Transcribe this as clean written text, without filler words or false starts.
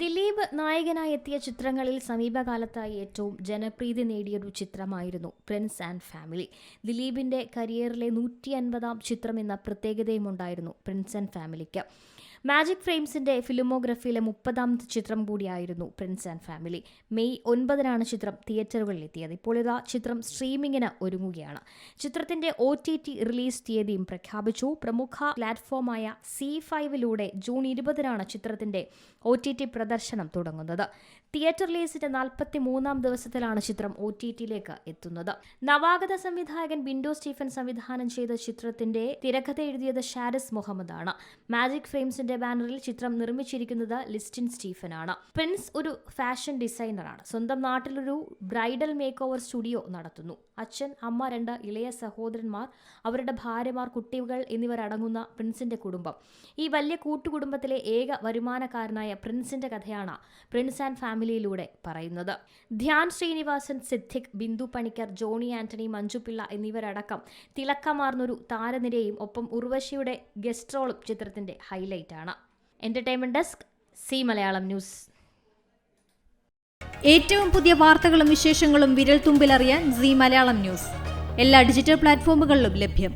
ദിലീപ് നായകനായി എത്തിയ ചിത്രങ്ങളിൽ സമീപകാലത്തായി ഏറ്റവും ജനപ്രീതി നേടിയൊരു ചിത്രമായിരുന്നു പ്രിൻസ് ആൻഡ് ഫാമിലി. ദിലീപിന്റെ കരിയറിലെ 150-ാം ചിത്രം എന്ന പ്രത്യേകതയുമുണ്ടായിരുന്നു പ്രിൻസ് ആൻഡ് ഫാമിലിക്ക്. മാജിക് ഫ്രെയിംസിന്റെ ഫിലിമോഗ്രഫിയിലെ 30-ാമത്തെ ചിത്രം കൂടിയായിരുന്നു പ്രിൻസ് ആൻഡ് ഫാമിലി. മെയ് 9-നാണ് ചിത്രം തിയേറ്ററുകളിൽ എത്തിയത്. ഇപ്പോൾ ഇതാ ചിത്രം സ്ട്രീമിംഗിന് ഒരുങ്ങുകയാണ്. ചിത്രത്തിന്റെ OTT റിലീസ് തീയതിയും പ്രഖ്യാപിച്ചു. പ്രമുഖ പ്ലാറ്റ്ഫോമായ C5-ലൂടെ ജൂൺ 20-നാണ് ചിത്രത്തിന്റെ OTT പ്രദർശനം തുടങ്ങുന്നത്. തിയേറ്റർ റിലീസിന്റെ 43-ാം ദിവസത്തിലാണ് ചിത്രം OTT-യിലേക്ക് എത്തുന്നത്. നവാഗത സംവിധായകൻ ബിൻഡോ സ്റ്റീഫൻ സംവിധാനം ചെയ്ത ചിത്രത്തിന്റെ തിരക്കഥ എഴുതിയത് ഷാരിസ് മുഹമ്മദാണ്. മാജിക് ഫ്രെയിംസിന്റെ ബാനറിൽ ചിത്രം നിർമ്മിച്ചിരിക്കുന്നത് ലിസ്റ്റിൻ സ്റ്റീഫനാണ്. പ്രിൻസ് ഒരു ഫാഷൻ ഡിസൈനറാണ്. സ്വന്തം നാട്ടിലൊരു ബ്രൈഡൽ മേക്ക് ഓവർ സ്റ്റുഡിയോ നടത്തുന്നു. അച്ഛൻ, അമ്മ, 2 ഇളയ സഹോദരന്മാർ, അവരുടെ ഭാര്യമാർ, കുട്ടികൾ എന്നിവരടങ്ങുന്ന പ്രിൻസിന്റെ കുടുംബം. ഈ വലിയ കൂട്ടുകുടുംബത്തിലെ ഏക വരുമാനക്കാരനായ പ്രിൻസിന്റെ കഥയാണ് പ്രിൻസ് ആൻഡ് ഫാമിലിയിലൂടെ പറയുന്നത്. ധ്യാൻ ശ്രീനിവാസൻ, സിദ്ദിഖ്, ബിന്ദു പണിക്കർ, ജോണി ആന്റണി, മഞ്ജുപിള്ള എന്നിവരടക്കം തിളക്കമാർന്നൊരു താരനിരയും ഒപ്പം ഉർവശിയുടെ ഗസ്റ്റ് റോളും ചിത്രത്തിന്റെ ഹൈലൈറ്റ് ആണ്. Entertainment desk, C Malayalam news. ഏറ്റവും പുതിയ വാർത്തകളും വിശേഷങ്ങളും വിരൽത്തുമ്പിലറിയാൻ സി മലയാളം ന്യൂസ് എല്ലാ ഡിജിറ്റൽ പ്ലാറ്റ്ഫോമുകളിലും ലഭ്യം.